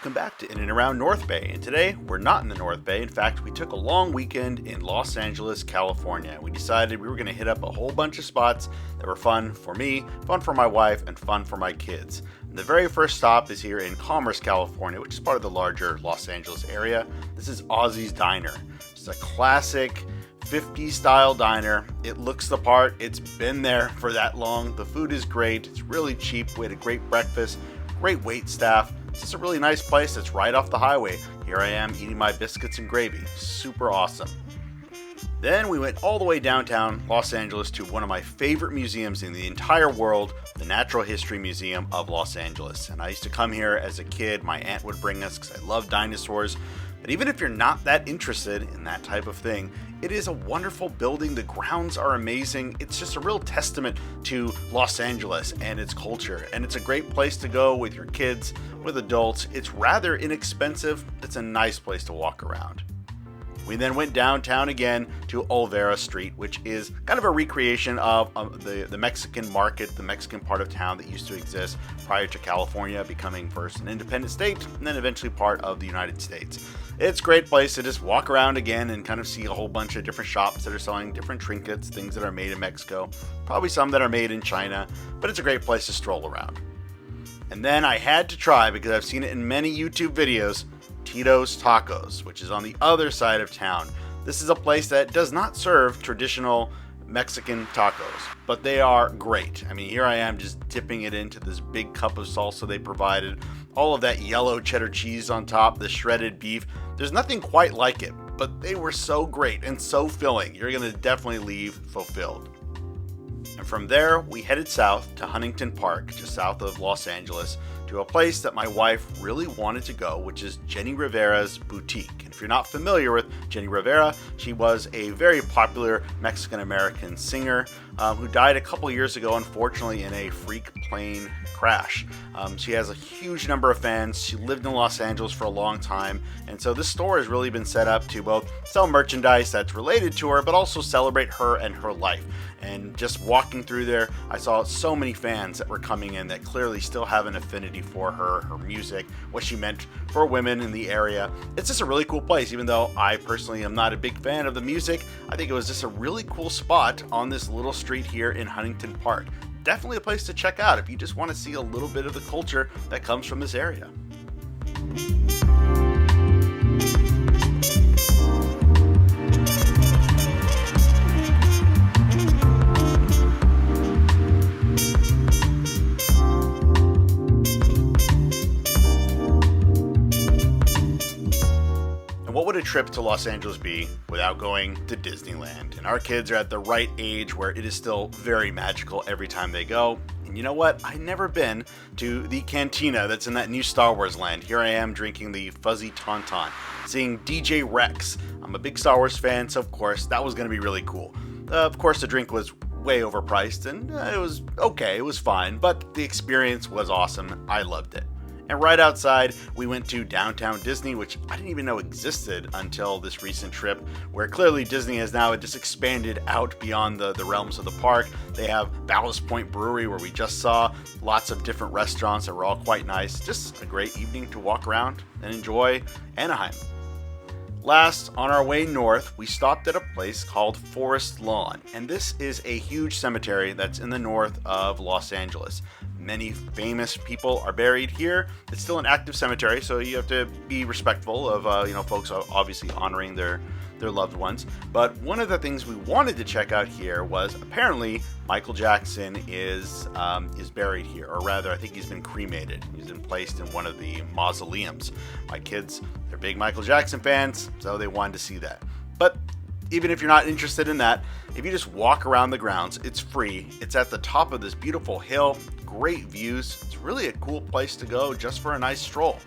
welcome back to In and Around North Bay. And today, we're not in the North Bay. In fact, we took a long weekend in Los Angeles, California. We decided we were going to hit up a whole bunch of spots that were fun for me, fun for my wife, and fun for my kids. And the very first stop is here in Commerce, California, which is part of the larger Los Angeles area. This is Ozzy's Diner. It's a classic 50s style diner. It looks the part. It's been there for that long. The food is great. It's really cheap. We had a great breakfast, great wait staff. It's just a really nice place that's right off the highway. Here I am eating my biscuits and gravy. Super awesome. Then we went all the way downtown Los Angeles to one of my favorite museums in the entire world, the Natural History Museum of Los Angeles. And I used to come here as a kid. My aunt would bring us because I love dinosaurs. But even if you're not that interested in that type of thing, it is a wonderful building. The grounds are amazing. It's just a real testament to Los Angeles and its culture. And it's a great place to go with your kids, with adults. It's rather inexpensive. It's a nice place to walk around. We then went downtown again to Olvera Street, which is kind of a recreation of the Mexican market, the Mexican part of town that used to exist prior to California becoming first an independent state and then eventually part of the United States. It's a great place to just walk around again and kind of see a whole bunch of different shops that are selling different trinkets, things that are made in Mexico, probably some that are made in China, but it's a great place to stroll around. And then I had to try, because I've seen it in many YouTube videos, Titos Tacos, which is on the other side of town. This is a place that does not serve traditional Mexican tacos, but they are great. I mean, here I am just dipping it into this big cup of salsa they provided, all of that yellow cheddar cheese on top, the shredded beef. There's nothing quite like it, but they were so great and so filling. You're going to definitely leave fulfilled. And from there, we headed south to Huntington Park, just south of Los Angeles, to a place that my wife really wanted to go, which is Jenni Rivera's Boutique. And if you're not familiar with Jenni Rivera, she was a very popular Mexican-American singer who died a couple years ago, unfortunately, in a freak plane crash. She has a huge number of fans. She lived in Los Angeles for a long time, and so this store has really been set up to both sell merchandise that's related to her, but also celebrate her and her life. And just walking through there, I saw so many fans that were coming in that clearly still have an affinity for her, her music, what she meant for women in the area. It's just a really cool place. Even though I personally am not a big fan of the music, I think it was just a really cool spot on this little street here in Huntington Park. Definitely a place to check out if you just want to see a little bit of the culture that comes from this area. What would a trip to Los Angeles be without going to Disneyland? And our kids are at the right age where it is still very magical every time they go. And you know what? I've never been to the Cantina that's in that new Star Wars land. Here I am drinking the Fuzzy Tauntaun, seeing DJ Rex. I'm a big Star Wars fan, so of course that was going to be really cool. Of course the drink was way overpriced and it was okay, it was fine, but the experience was awesome. I loved it. And right outside, we went to downtown Disney, which I didn't even know existed until this recent trip, where clearly Disney has now just expanded out beyond the realms of the park. They have Ballast Point Brewery, where we just saw lots of different restaurants that were all quite nice. Just a great evening to walk around and enjoy Anaheim. Last, on our way north, we stopped at a place called Forest Lawn, and this is a huge cemetery that's in the north of Los Angeles. Many famous people are buried here. It's still an active cemetery, so you have to be respectful of folks obviously honoring their loved ones. But one of the things we wanted to check out here was apparently Michael Jackson is buried here, or rather, I think he's been cremated. He's been placed in one of the mausoleums. My kids, they're big Michael Jackson fans, so they wanted to see that. But even if you're not interested in that, if you just walk around the grounds, it's free. It's at the top of this beautiful hill, great views. It's really a cool place to go just for a nice stroll.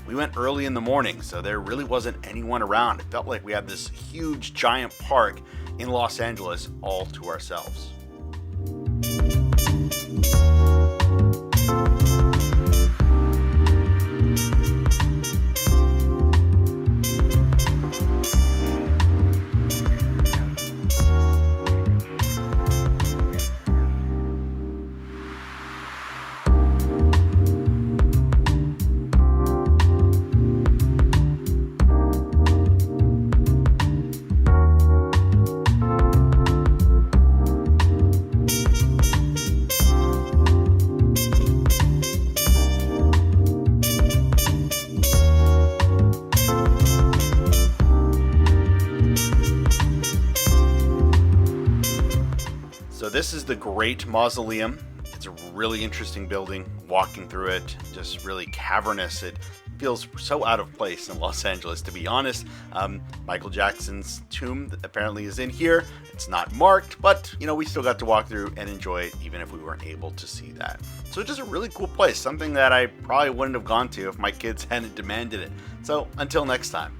We went early in the morning, so there really wasn't anyone around. It felt like we had this huge, giant park in Los Angeles all to ourselves. So this is the Great Mausoleum. It's a really interesting building. Walking through it, just really cavernous. It feels so out of place in Los Angeles, to be honest. Michael Jackson's tomb apparently is in here. It's not marked, but we still got to walk through and enjoy it, even if we weren't able to see that. So it's just a really cool place, something that I probably wouldn't have gone to if my kids hadn't demanded it. So until next time.